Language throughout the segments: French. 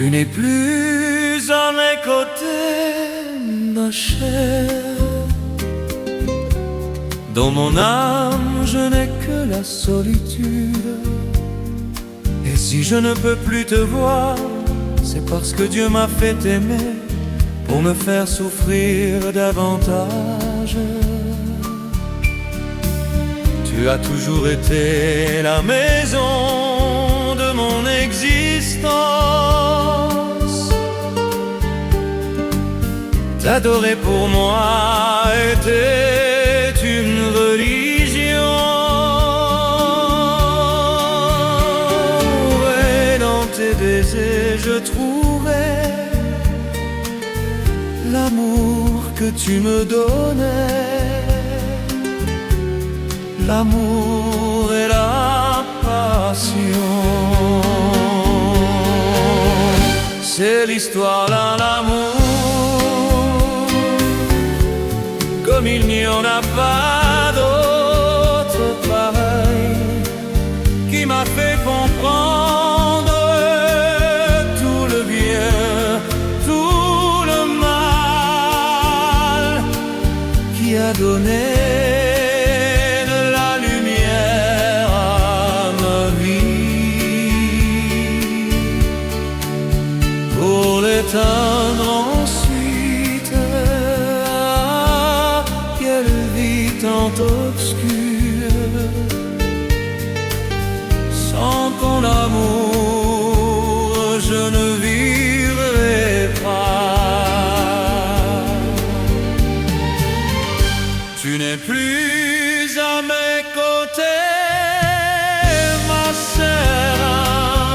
Tu n'es plus à mes côtés, ma chère. Dans mon âme, je n'ai que la solitude. Et si je ne peux plus te voir, c'est parce que Dieu m'a fait aimer pour me faire souffrir davantage. Tu as toujours été la maison de mon existence. T'adorer pour moi était une religion. Et dans tes baisers je trouvais l'amour que tu me donnais, l'amour et la passion. C'est l'histoire d'un amour comme il n'y en a pas d'autre pareil, qui m'a fait comprendre tout le bien, tout le mal, qui a donné ensuite. Ah, quelle vie tant obscure, sans ton amour je ne vivrai pas. Tu n'es plus à mes côtés, ma sœur.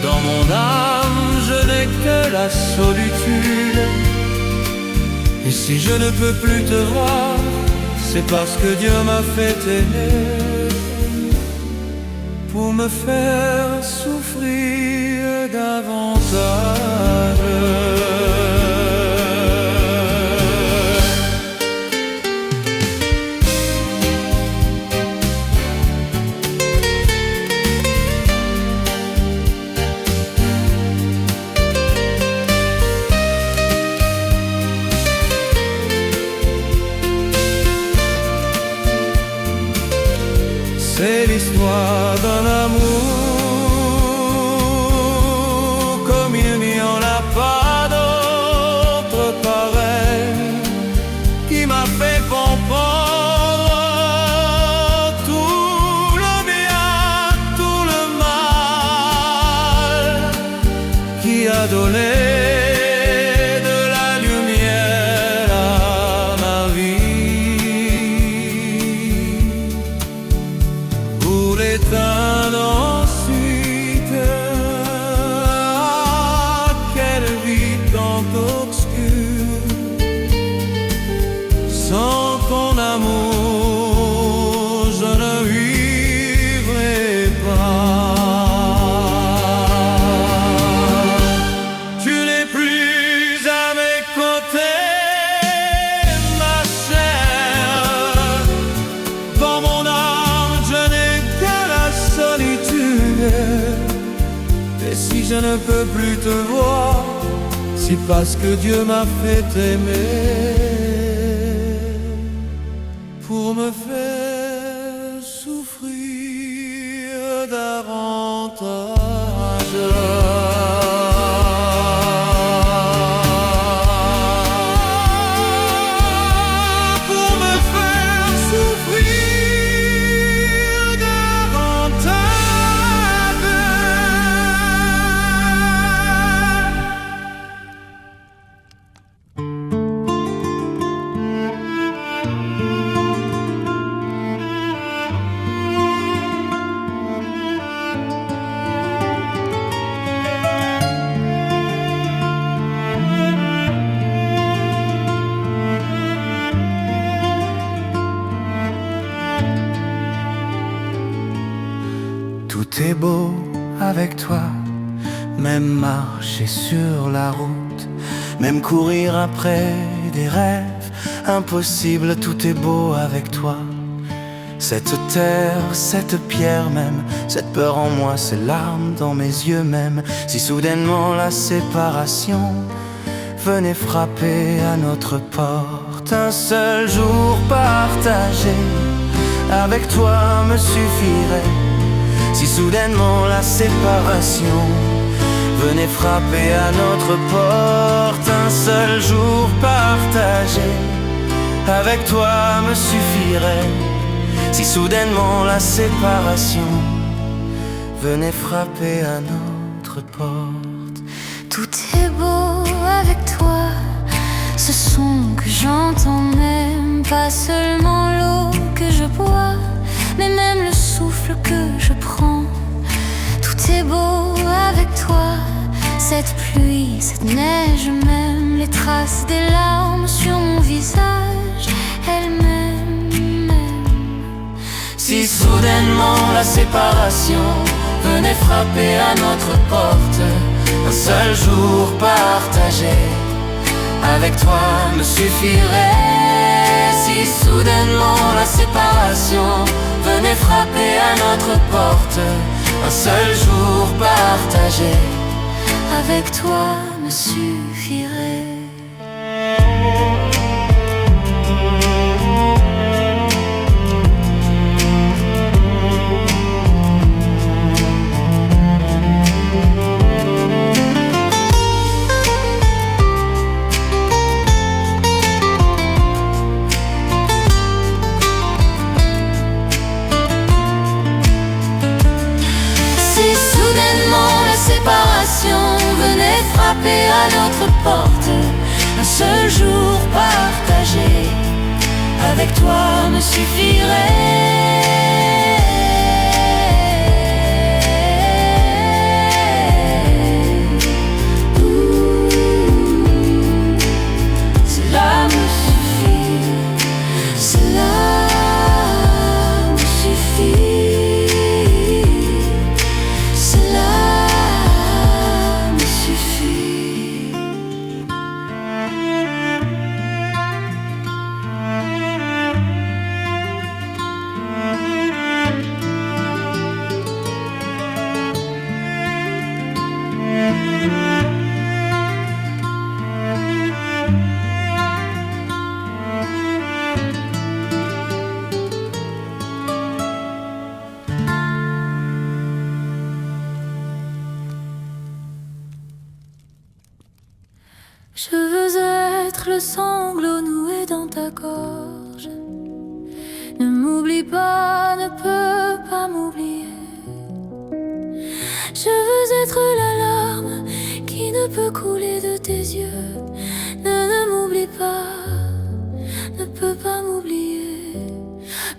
Dans mon âme je n'ai que la solitude. Et si je ne peux plus te voir, c'est parce que Dieu m'a fait aimer pour me faire souffrir davantage. C'est l'histoire d'un amour comme il n'y en a pas d'autre pareil, qui m'a fait comprendre tout le bien, tout le mal, qui a donné ensuite. Ah, quelle vie tant obscure, sans ton amour je ne vivrai pas. Tu n'es plus à mes côtés, ma chère. Dans mon âme je n'ai que la solitude. Et si je ne peux plus te voir, c'est parce que Dieu m'a fait aimer pour me faire souffrir davantage. Tout est beau avec toi, même marcher sur la route, même courir après des rêves impossibles. Tout est beau avec toi, Cette terre, cette pierre même, cette peur en moi, ces larmes dans mes yeux même. Si soudainement la séparation venait frapper à notre porte, un seul jour partagé avec toi me suffirait. Si soudainement la séparation venait frapper à notre porte, un seul jour partagé avec toi me suffirait. Si soudainement la séparation venait frapper à notre porte. Tout est beau avec toi, ce son que j'entends même, pas seulement l'eau que je bois, mais même le souffle que je prends. Tout est beau avec toi, cette pluie, cette neige même, les traces des larmes sur mon visage, elles-mêmes. Si soudainement la séparation venait frapper à notre porte, un seul jour partagé avec toi me suffirait. Si soudainement la séparation venait frapper à notre porte, un seul jour partagé avec toi me suffirait. Venait frapper à notre porte, un seul jour partagé avec toi me suffirait. Cela me suffit, cela me suffit, cela. Je veux être le sanglot noué dans ta gorge. Ne m'oublie pas, ne peux pas m'oublier. Je veux être la larme qui ne peut couler de tes yeux. Ne m'oublie pas, ne peux pas m'oublier.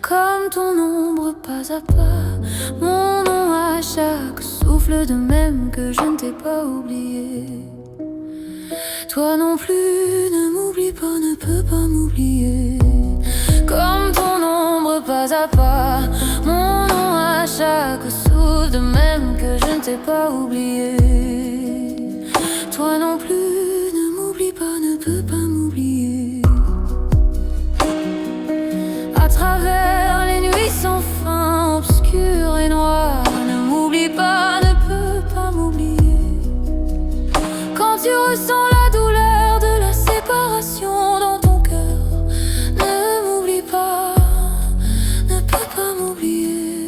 Comme ton ombre pas à pas, mon nom à chaque souffle, de même que je ne t'ai pas oublié. Toi non plus, ne m'oublie pas, ne peux pas m'oublier. Comme ton ombre pas à pas, mon nom à chaque souffle, de même que je ne t'ai pas oublié. Toi non plus, ne m'oublie pas, ne peux pas m'oublier. À travers les nuits sans fin, obscures et noires, ne m'oublie pas, ne peux pas m'oublier. Quand tu ressens la douleur de la séparation dans ton cœur, ne m'oublie pas, ne peux pas m'oublier.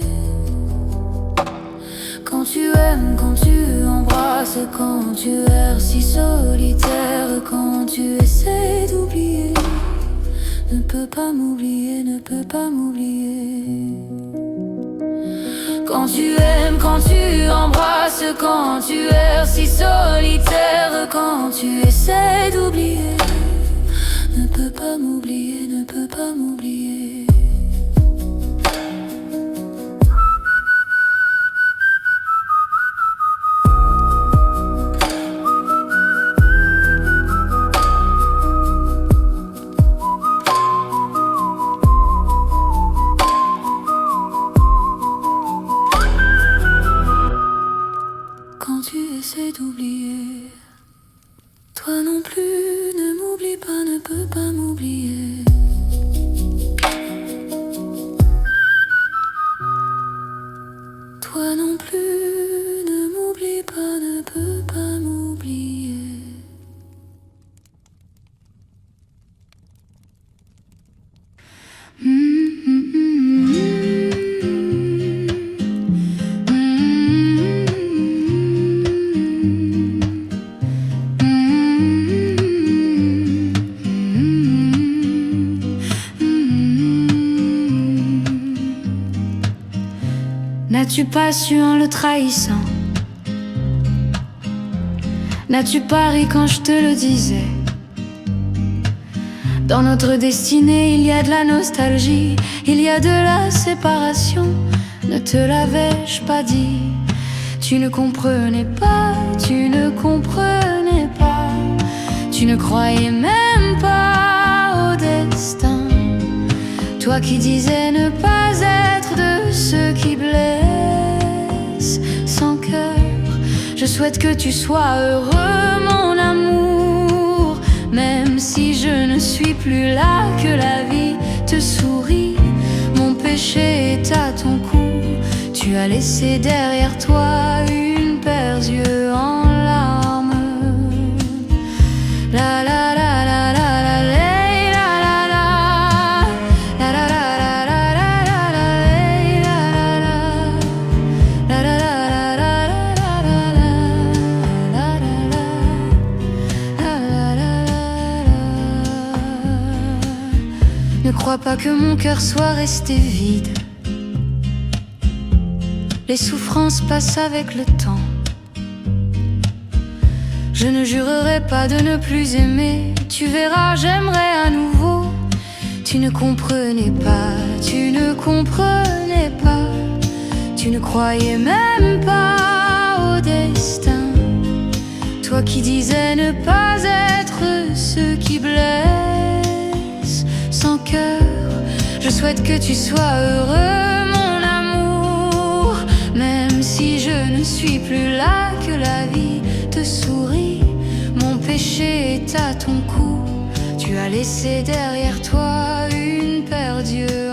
Quand tu aimes, quand tu embrasses, quand tu erres si solitaire, quand tu essaies d'oublier, ne peux pas m'oublier, ne peux pas m'oublier. Quand tu aimes, quand tu embrasses, quand tu erres si solitaire, quand tu essaies d'oublier, ne peux pas m'oublier, ne peux pas m'oublier. Quand tu essaies d'oublier, toi non plus, ne m'oublie pas, ne peux pas m'oublier. N'as-tu pas su en le trahissant? N'as-tu pas ri quand je te le disais? Dans notre destinée, il y a de la nostalgie, il y a de la séparation. Ne te l'avais-je pas dit? Tu ne comprenais pas, tu ne comprenais pas. Tu ne croyais même pas au destin. Toi qui disais ne pas être de ceux qui blessent sans cœur. Je souhaite que tu sois heureux, mon amour. Même si je ne suis plus là, que la vie te sourit. Mon péché est à ton cou. Tu as laissé derrière toi une paire d'yeux en larmes. La la la la la la la la la la la la la la la. Ne crois pas que mon cœur soit resté vide. Les souffrances passent avec le temps. Je ne jurerai pas de ne plus aimer. Tu verras, j'aimerai à nouveau. Tu ne comprenais pas, tu ne comprenais pas. Tu ne croyais même pas au destin. Toi qui disais ne pas être ceux qui blessent sans cœur. Je souhaite que tu sois heureux, mon amour. Même si je ne suis plus là, que la vie te sourit. Mon péché est à ton cou. Tu as laissé derrière toi une paire d'yeux